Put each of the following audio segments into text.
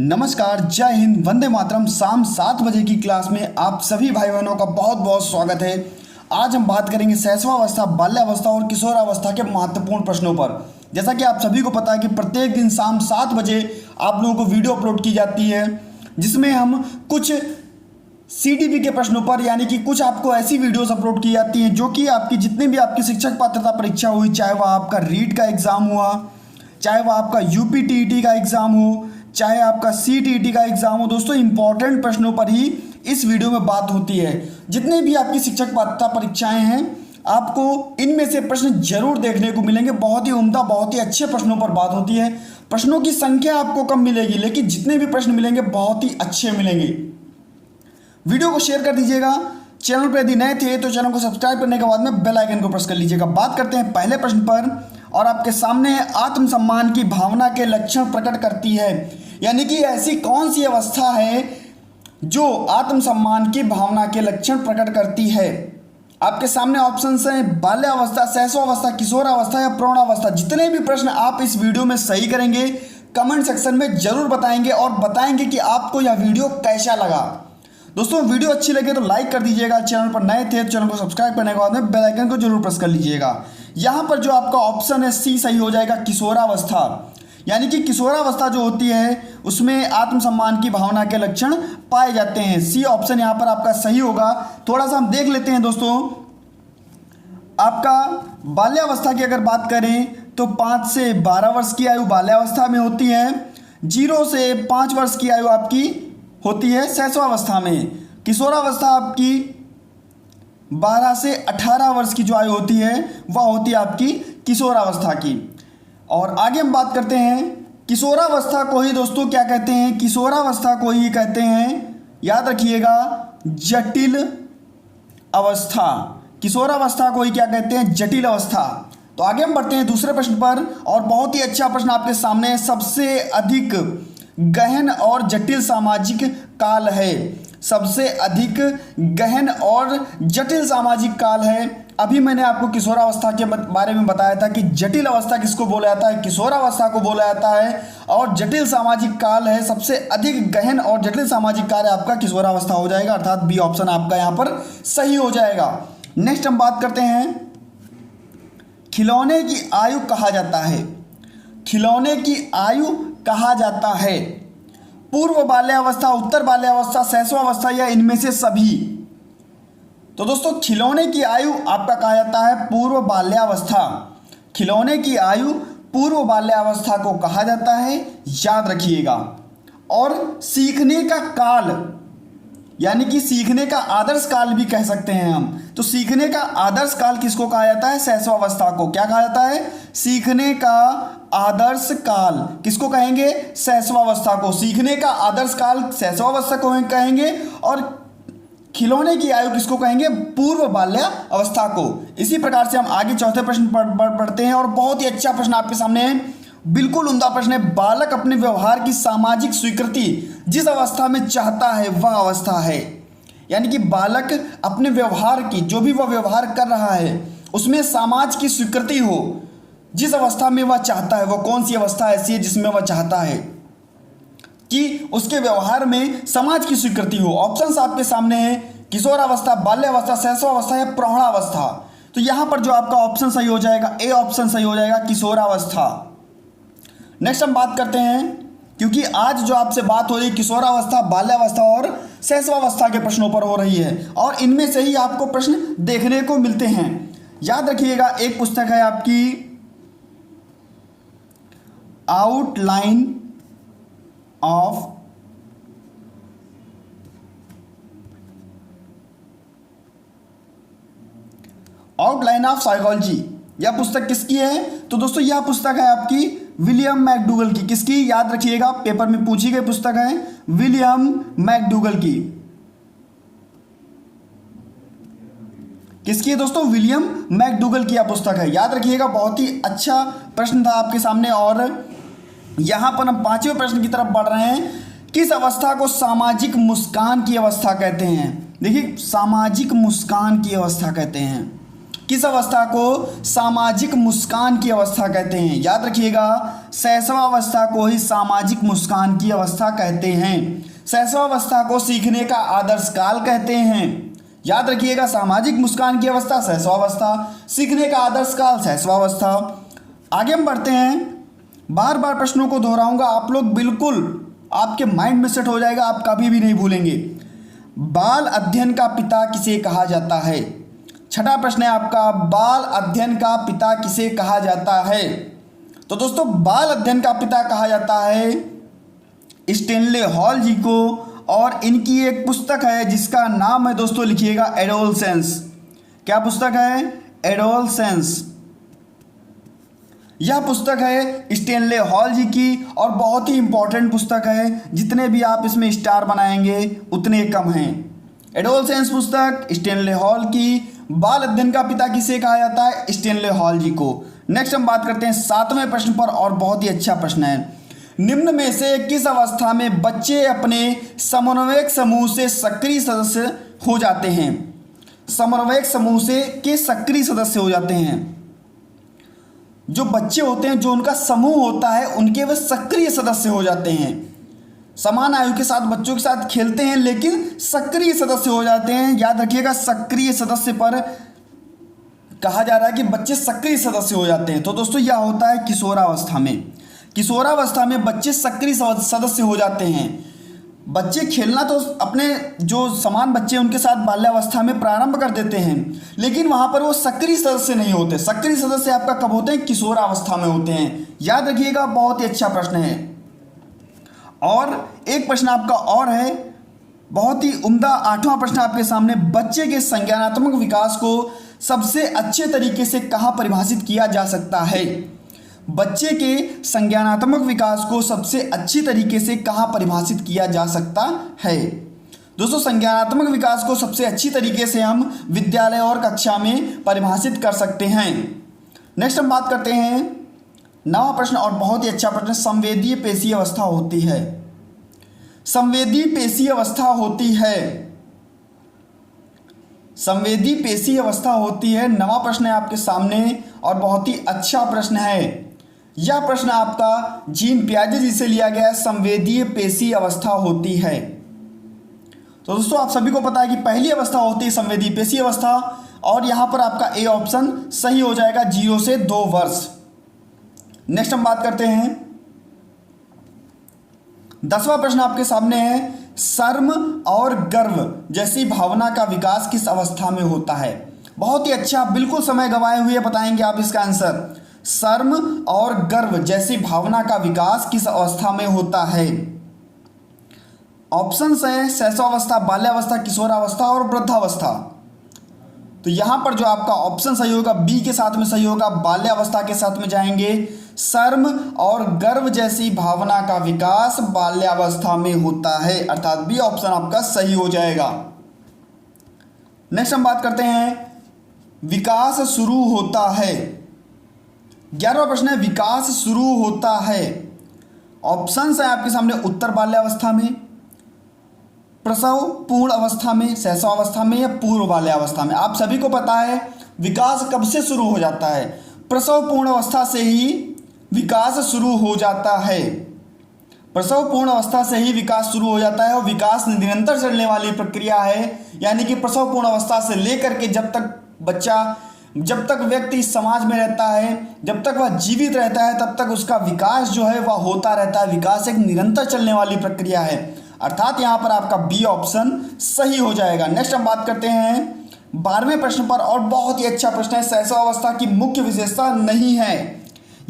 नमस्कार, जय हिंद, वंदे मातरम। शाम 7 बजे की क्लास में आप सभी भाई बहनों का बहुत बहुत स्वागत है। आज हम बात करेंगे शैशवावस्था, बाल्यावस्था और किशोरावस्था के महत्वपूर्ण प्रश्नों पर। जैसा कि आप सभी को पता है कि प्रत्येक दिन शाम 7 बजे आप लोगों को वीडियो अपलोड की जाती है, जिसमें हम कुछ CDP के प्रश्नों पर यानी कि कुछ आपको ऐसी वीडियोस अपलोड की जाती हैं जो कि आपकी जितनी भी आपकी शिक्षक पात्रता परीक्षा हुई, चाहे वह आपका रीट का एग्ज़ाम हुआ, चाहे वह आपका UPTET का एग्ज़ाम हो, चाहे आपका CTET का एग्ज़ाम हो, दोस्तों इंपॉर्टेंट प्रश्नों पर ही इस वीडियो में बात होती है। जितने भी आपकी शिक्षक पात्रता परीक्षाएं हैं, आपको इनमें से प्रश्न जरूर देखने को मिलेंगे। बहुत ही उम्दा, बहुत ही अच्छे प्रश्नों पर बात होती है। प्रश्नों की संख्या आपको कम मिलेगी, लेकिन जितने भी प्रश्न मिलेंगे बहुत ही अच्छे मिलेंगे। वीडियो को शेयर कर दीजिएगा। चैनल पर यदि नए थे तो चैनल को सब्सक्राइब करने के बाद में बेल आइकन को प्रेस कर लीजिएगा। बात करते हैं पहले प्रश्न पर, और आपके सामने है आत्मसम्मान की भावना के लक्षण प्रकट करती है। यानी कि ऐसी कौन सी अवस्था है जो आत्मसम्मान की भावना के लक्षण प्रकट करती है। आपके सामने ऑप्शंस हैं बाल्यावस्था, शैशवावस्था, किशोरावस्था या प्रौढ़ावस्था। जितने भी प्रश्न आप इस वीडियो में सही करेंगे कमेंट सेक्शन में जरूर बताएंगे और बताएंगे कि आपको यह वीडियो कैसा लगा। दोस्तों वीडियो अच्छी लगे तो लाइक कर दीजिएगा। चैनल पर नए थे तो चैनल को सब्सक्राइब करने के बाद में बेल आइकन को जरूर प्रेस कर लीजिएगा। यहाँ पर जो आपका ऑप्शन है C सही हो जाएगा, किशोरावस्था। यानी कि किशोरावस्था जो होती है उसमें आत्मसम्मान की भावना के लक्षण पाए जाते हैं। C ऑप्शन यहाँ पर आपका सही होगा। थोड़ा सा हम देख लेते हैं दोस्तों। आपका बाल्यावस्था की अगर बात करें तो 5 से 12 वर्ष की आयु बाल्यावस्था में होती है। 0 से 5 वर्ष की आयु आपकी होती है शैशवावस्था में। किशोरावस्था आपकी 12 से 18 वर्ष की जो आयु होती है वह होती है आपकी किशोरावस्था की। और आगे हम बात करते हैं किशोरावस्था को ही दोस्तों क्या कहते हैं, किशोरावस्था को ही कहते हैं, याद रखिएगा, जटिल अवस्था। किशोरावस्था को ही क्या कहते हैं, जटिल अवस्था। तो आगे हम बढ़ते हैं दूसरे प्रश्न पर, और बहुत ही अच्छा प्रश्न आपके सामने है। सबसे अधिक गहन और जटिल सामाजिक काल है। सबसे अधिक गहन और जटिल सामाजिक काल है। अभी मैंने आपको किशोरावस्था के बारे में बताया था कि जटिल अवस्था किसको बोला जाता है, किशोरावस्था को बोला जाता है, और जटिल सामाजिक काल है। सबसे अधिक गहन और जटिल सामाजिक काल आपका किशोरावस्था हो जाएगा, अर्थात B ऑप्शन आपका यहाँ पर सही हो जाएगा। नेक्स्ट हम बात करते हैं खिलौने की आयु कहा जाता है। खिलौने की आयु कहा जाता है पूर्व बाल्यावस्था, उत्तर बाल्यावस्था, शैशवावस्था या इनमें से सभी। तो दोस्तों खिलौने की आयु आपका कहा जाता है पूर्व बाल्यावस्था। खिलौने की आयु पूर्व बाल्यावस्था को कहा जाता है, याद रखिएगा। और सीखने का काल यानी कि सीखने का आदर्श काल भी कह सकते हैं हम। तो सीखने का आदर्श काल किसको कहा जाता है, शैशवावस्था को। क्या कहा जाता है, सीखने का आदर्श काल किसको कहेंगे, शैशवावस्था को। सीखने का आदर्श काल शैशवावस्था को कहेंगे, और खिलौने की आयु किसको कहेंगे, पूर्व बाल्यावस्था को। इसी प्रकार से हम आगे चौथे प्रश्न पर पढ़ते हैं, और बहुत ही अच्छा प्रश्न आपके सामने है, बिल्कुल उम्दा प्रश्न है। बालक अपने व्यवहार की सामाजिक स्वीकृति जिस अवस्था में चाहता है वह अवस्था है। यानी कि बालक अपने व्यवहार की, जो भी वह व्यवहार कर रहा है उसमें समाज की स्वीकृति हो, जिस अवस्था में वह चाहता है। वह कौन सी अवस्था ऐसी है जिसमें वह चाहता है कि उसके व्यवहार में समाज की स्वीकृति हो। ऑप्शंस आपके सामने हैं, किशोरावस्था, बाल्यावस्था, शैशवावस्था या प्रौढ़ावस्था। तो यहां पर जो आपका ऑप्शन सही हो जाएगा, A ऑप्शन सही हो जाएगा, किशोरावस्था। नेक्स्ट हम बात करते हैं, क्योंकि आज जो आपसे बात हो रही है किशोरावस्था, बाल्यावस्था और शैशवावस्था के प्रश्नों पर हो रही है, और इनमें से ही आपको प्रश्न देखने को मिलते हैं। याद रखिएगा, एक पुस्तक है आपकी आउटलाइन ऑफ साइकोलॉजी। यह पुस्तक किसकी है, तो दोस्तों यह पुस्तक है आपकी विलियम मैकडूगल की। किसकी, याद रखिएगा, पेपर में पूछी गई पुस्तक है विलियम मैकडूगल की। किसकी है दोस्तों, विलियम मैकडूगल की यह पुस्तक है, याद रखिएगा। बहुत ही अच्छा प्रश्न था आपके सामने। और यहां पर हम 5वें प्रश्न की तरफ बढ़ रहे हैं। किस अवस्था को सामाजिक मुस्कान की अवस्था कहते हैं। देखिए, सामाजिक मुस्कान की अवस्था कहते हैं। किस अवस्था को सामाजिक मुस्कान की अवस्था कहते हैं? याद रखिएगा, शैशवावस्था को ही सामाजिक मुस्कान की अवस्था कहते हैं। शैशवावस्था को सीखने का आदर्श काल कहते हैं। याद रखिएगा, सामाजिक मुस्कान की अवस्था शैशवावस्था, सीखने का आदर्श काल शैशवावस्था। आगे हम बढ़ते हैं। बार बार प्रश्नों को दोहराऊंगा, आप लोग बिल्कुल आपके माइंड में सेट हो जाएगा, आप कभी भी नहीं भूलेंगे। बाल अध्ययन का पिता किसे कहा जाता है? छठा प्रश्न है आपका, बाल अध्ययन का पिता किसे कहा जाता है? तो दोस्तों, बाल अध्ययन का पिता कहा जाता है स्टेनले हॉल जी को, और इनकी एक पुस्तक है जिसका नाम है दोस्तों, लिखिएगा एडोलसेंस। क्या पुस्तक है? एडोलसेंस। यह पुस्तक है स्टेनले हॉल जी की और बहुत ही इंपॉर्टेंट पुस्तक है। जितने भी आप इसमें स्टार बनाएंगे उतने कम हैं। एडोलसेंस पुस्तक स्टेनले हॉल की। बाल अध्ययन का पिता किसे कहा जाता है? स्टेनले हॉल जी को। नेक्स्ट हम बात करते हैं 7वें प्रश्न पर, और बहुत ही अच्छा प्रश्न है। निम्न में से किस अवस्था में बच्चे अपने समन्वयक समूह से सक्रिय सदस्य हो जाते हैं? समन्वयक समूह से के सक्रिय सदस्य हो जाते हैं। जो बच्चे होते हैं, जो उनका समूह होता है, उनके वे सक्रिय सदस्य हो जाते हैं। समान आयु के साथ बच्चों के साथ खेलते हैं, लेकिन सक्रिय सदस्य हो जाते हैं। याद रखिएगा, सक्रिय सदस्य पर कहा जा रहा है कि बच्चे सक्रिय सदस्य हो जाते हैं। तो दोस्तों, यह होता है किशोरावस्था में। किशोरावस्था में बच्चे सक्रिय सदस्य हो जाते हैं। बच्चे खेलना तो अपने जो समान बच्चे उनके साथ बाल्यावस्था में प्रारंभ कर देते हैं, लेकिन वहाँ पर वो सक्रिय सदस्य नहीं होते। सक्रिय सदस्य आपका कब होते हैं? किशोरावस्था में होते हैं। याद रखिएगा, बहुत ही अच्छा प्रश्न है। और एक प्रश्न आपका और है, बहुत ही उम्दा 8वां प्रश्न आपके सामने। बच्चे के संज्ञानात्मक विकास को सबसे अच्छे तरीके से कहाँ परिभाषित किया जा सकता है? बच्चे के संज्ञानात्मक विकास को सबसे अच्छी तरीके से कहाँ परिभाषित किया जा सकता है? दोस्तों, संज्ञानात्मक विकास को सबसे अच्छी तरीके से हम विद्यालय और कक्षा में परिभाषित कर सकते हैं। नेक्स्ट हम बात करते हैं 9वां प्रश्न, और बहुत ही अच्छा प्रश्न। संवेदीय पेशीय अवस्था होती है। संवेदी पेशीय अवस्था होती है। संवेदी पेशीय अवस्था होती है। 9वां प्रश्न है आपके सामने, और बहुत ही अच्छा प्रश्न है। यह प्रश्न आपका जीन पियाजे जी से लिया गया है। संवेदीय पेशीय अवस्था होती है। तो दोस्तों, आप सभी को पता है कि पहली अवस्था होती है संवेदीय पेशीय अवस्था, और यहां पर आपका ए ऑप्शन सही हो जाएगा, 0 से 2 वर्ष। नेक्स्ट हम बात करते हैं 10वां प्रश्न आपके सामने है। शर्म और गर्व जैसी भावना का विकास किस अवस्था में होता है? बहुत ही अच्छा, बिल्कुल समय गंवाए हुए बताएंगे आप इसका आंसर। शर्म और गर्व जैसी भावना का विकास किस अवस्था में होता है? ऑप्शंस हैं शैशवावस्था, बाल्यावस्था, किशोरावस्था और वृद्धावस्था। तो यहां पर जो आपका ऑप्शन सही होगा, बी के साथ में सही होगा, बाल्यावस्था के साथ में जाएंगे। शर्म और गर्व जैसी भावना का विकास बाल्यावस्था में होता है, अर्थात बी ऑप्शन आपका सही हो जाएगा। नेक्स्ट हम बात करते हैं विकास शुरू होता है। 11वां प्रश्न है, विकास शुरू होता है। ऑप्शंस है आपके सामने, उत्तर बाल्यावस्था में, प्रसव पूर्ण अवस्था में, शैशवावस्था में, या पूर्व बाल्यावस्था में। आप सभी को पता है विकास कब से शुरू हो जाता है? प्रसव पूर्ण अवस्था से ही विकास शुरू हो जाता है। प्रसव पूर्ण अवस्था से ही विकास शुरू हो जाता है, और विकास निरंतर चलने वाली प्रक्रिया है। यानी कि प्रसव पूर्ण अवस्था से लेकर के जब तक व्यक्ति इस समाज में रहता है, जब तक वह जीवित रहता है, तब तक उसका विकास जो है वह होता रहता है। विकास एक निरंतर चलने वाली प्रक्रिया है, अर्थात यहाँ पर आपका बी ऑप्शन सही हो जाएगा। नेक्स्ट हम बात करते हैं 12वें प्रश्न पर, और बहुत ही अच्छा प्रश्न है। शैशवावस्था की मुख्य विशेषता नहीं है।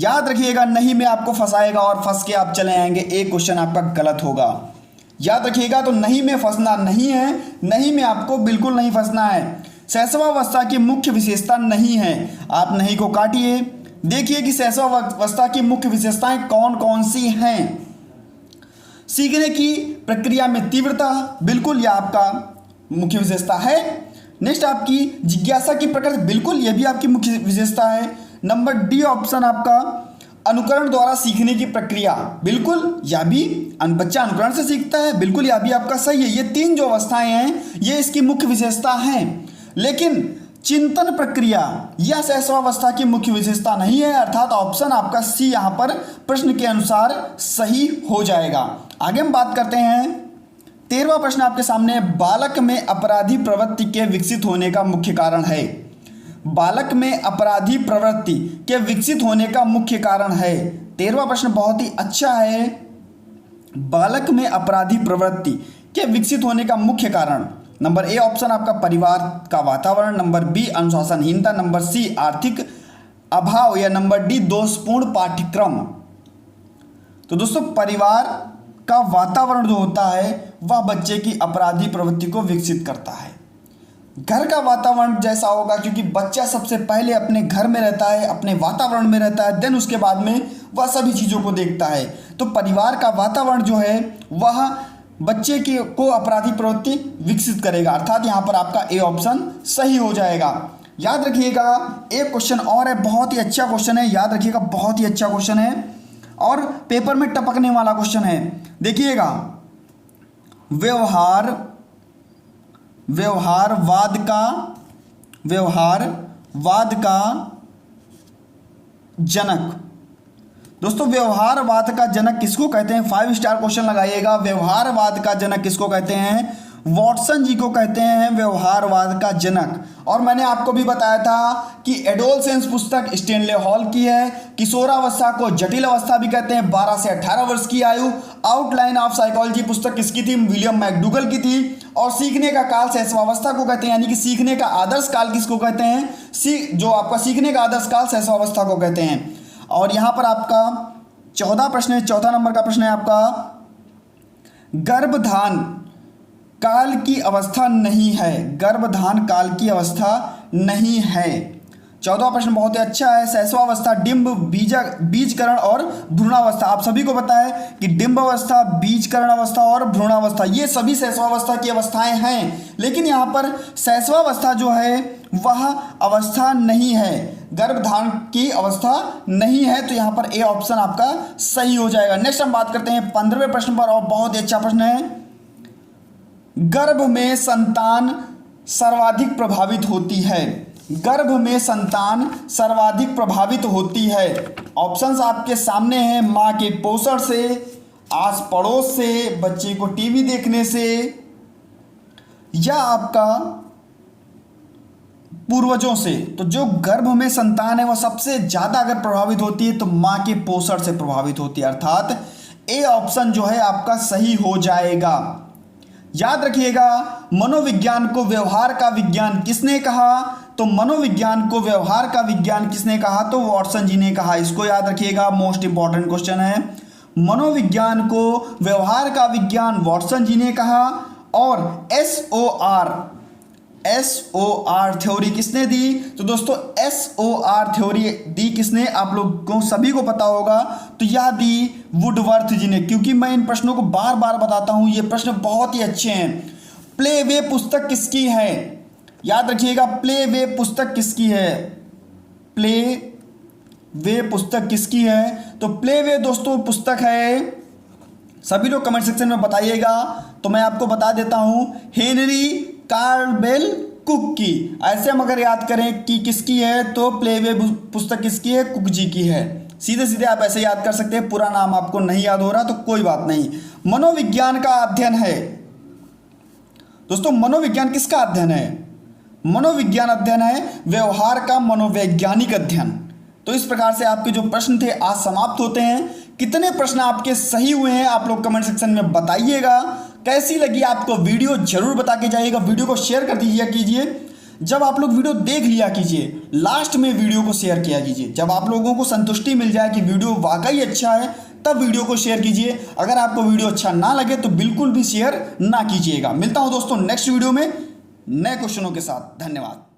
याद रखिएगा, नहीं में आपको फंसाएगा और फंस के आप चले आएंगे, एक क्वेश्चन आपका गलत होगा। याद रखिएगा, तो नहीं में फंसना नहीं है, नहीं में आपको बिल्कुल नहीं फंसना है। शैशवावस्था की मुख्य विशेषता नहीं है। आप नहीं को काटिए, देखिए कि शैशवावस्था की मुख्य विशेषताएं कौन कौन सी हैं। सीखने की प्रक्रिया में तीव्रता, बिल्कुल यह आपका मुख्य विशेषता है। नेक्स्ट आपकी जिज्ञासा की प्रकृति, बिल्कुल यह भी आपकी मुख्य विशेषता है। नंबर डी ऑप्शन आपका अनुकरण द्वारा सीखने की प्रक्रिया, बिल्कुल यह भी बच्चा अनुकरण से सीखता है, बिल्कुल यह भी आपका सही है। ये 3 जो अवस्थाएं हैं ये इसकी मुख्य विशेषता हैं। लेकिन चिंतन प्रक्रिया यह सहस्वावस्था की मुख्य विशेषता नहीं है, अर्थात ऑप्शन आपका सी यहाँ पर प्रश्न के अनुसार सही हो जाएगा। आगे हम बात करते हैं 13वां प्रश्न आपके सामने है, बालक में अपराधी प्रवृत्ति के विकसित होने का मुख्य कारण है। बालक में अपराधी प्रवृत्ति के विकसित होने का मुख्य कारण है। 13वां प्रश्न बहुत ही अच्छा है। बालक में अपराधी प्रवृत्ति के विकसित होने का मुख्य कारण, नंबर ए ऑप्शन आपका परिवार का वातावरण, नंबर बी अनुशासनहीनता, नंबर सी आर्थिक अभाव, या नंबर डी दोषपूर्ण पाठ्यक्रम। तो दोस्तों परिवार का वातावरण जो होता है वह बच्चे की अपराधी प्रवृत्ति को विकसित करता है। घर का वातावरण जैसा होगा, क्योंकि बच्चा सबसे पहले अपने घर में रहता है, अपने वातावरण में रहता है, देन उसके बाद में वह सभी चीज़ों को देखता है। तो परिवार का वातावरण जो है वह बच्चे की को अपराधी प्रवृत्ति विकसित करेगा, अर्थात यहाँ पर आपका ए ऑप्शन सही हो जाएगा। याद रखिएगा एक क्वेश्चन और है, बहुत ही अच्छा क्वेश्चन है, याद रखिएगा बहुत ही अच्छा क्वेश्चन है और पेपर में टपकने वाला क्वेश्चन है। देखिएगा, व्यवहारवाद का जनक। दोस्तों व्यवहारवाद का जनक किसको कहते हैं? 5 स्टार क्वेश्चन लगाइएगा। व्यवहारवाद का जनक किसको कहते हैं? वॉटसन जी को कहते हैं व्यवहारवाद का जनक। और मैंने आपको भी बताया था कि एडोलसेंस पुस्तक स्टेनले हॉल की है। किशोरावस्था को जटिल अवस्था भी कहते हैं, 12 से 18 वर्ष की आयु। आउटलाइन ऑफ साइकोलॉजी पुस्तक किसकी थी? विलियम मैकडूगल की थी। और सीखने का काल सहस्वावस्था को कहते हैं, यानी कि सीखने का आदर्श काल किसको कहते हैं? जो आपका सीखने का आदर्श काल सहस्वावस्था को कहते हैं। और यहाँ पर आपका 14 प्रश्न है, 14 नंबर का प्रश्न है आपका, गर्भधान काल की अवस्था नहीं है। गर्भधान काल की अवस्था नहीं है। 14वां प्रश्न बहुत ही अच्छा है। सहस्वावस्था डिंब बीजकरण और भ्रूणावस्था, आप सभी को पता है कि डिंब अवस्था, बीजकरण अवस्था और भ्रूणावस्था ये सभी सहस्वावस्था की अवस्थाएं हैं, लेकिन यहाँ पर सहस्वावस्था जो है वह अवस्था नहीं है, गर्भधान की अवस्था नहीं है। तो यहाँ पर ए ऑप्शन आपका सही हो जाएगा। नेक्स्ट हम बात करते हैं 15वें प्रश्न पर, और बहुत ही अच्छा प्रश्न है। गर्भ में संतान सर्वाधिक प्रभावित होती है। गर्भ में संतान सर्वाधिक प्रभावित होती है। ऑप्शंस आपके सामने हैं, माँ के पोषण से, आस पड़ोस से, बच्चे को टीवी देखने से, या आपका पूर्वजों से। तो जो गर्भ में संतान है वह सबसे ज़्यादा अगर प्रभावित होती है तो माँ के पोषण से प्रभावित होती है, अर्थात ए ऑप्शन जो है आपका सही हो जाएगा। याद रखिएगा, मनोविज्ञान को व्यवहार का विज्ञान किसने कहा? तो मनोविज्ञान को व्यवहार का विज्ञान किसने कहा? तो वॉटसन जी ने कहा। इसको याद रखिएगा, मोस्ट इंपॉर्टेंट क्वेश्चन है। मनोविज्ञान को व्यवहार का विज्ञान वॉटसन जी ने कहा। और एसओआर थ्योरी किसने दी? तो दोस्तों एसओआर थ्योरी दी किसने? आप लोगों को सभी को पता होगा, तो यह दी वुडवर्थ जी ने। क्योंकि मैं इन प्रश्नों को बार बार बताता हूं, ये प्रश्न बहुत ही अच्छे हैं। प्ले वे पुस्तक किसकी है? याद रखिएगा, प्ले वे पुस्तक किसकी है? प्ले वे पुस्तक किसकी है? तो प्ले वे दोस्तों पुस्तक है, सभी लोग कमेंट सेक्शन में बताइएगा। तो मैं आपको बता देता हूं, हेनरी कार्लबेल कुक की। ऐसे हम अगर याद करें कि किसकी है, तो प्ले वे पुस्तक किसकी है? कुक जी की है। सीधे सीधे आप ऐसे याद कर सकते हैं। पूरा नाम आपको नहीं याद हो रहा तो कोई बात नहीं। मनोविज्ञान का अध्ययन है दोस्तों, मनोविज्ञान किसका अध्ययन है? मनोविज्ञान अध्ययन है व्यवहार का मनोवैज्ञानिक अध्ययन। तो इस प्रकार से आपके जो प्रश्न थे आज समाप्त होते हैं। कितने प्रश्न आपके सही हुए हैं आप लोग कमेंट सेक्शन में बताइएगा। कैसी लगी आपको वीडियो जरूर बता के जाइएगा। वीडियो को शेयर कर दीजिए कीजिए। जब आप लोग वीडियो देख लिया कीजिए, लास्ट में वीडियो को शेयर किया कीजिए। जब आप लोगों को संतुष्टि मिल जाए कि वीडियो वाकई अच्छा है, तब वीडियो को शेयर कीजिए। अगर आपको वीडियो अच्छा ना लगे तो बिल्कुल भी शेयर ना कीजिएगा। मिलता हूं दोस्तों नेक्स्ट वीडियो में नए क्वेश्चनों के साथ। धन्यवाद।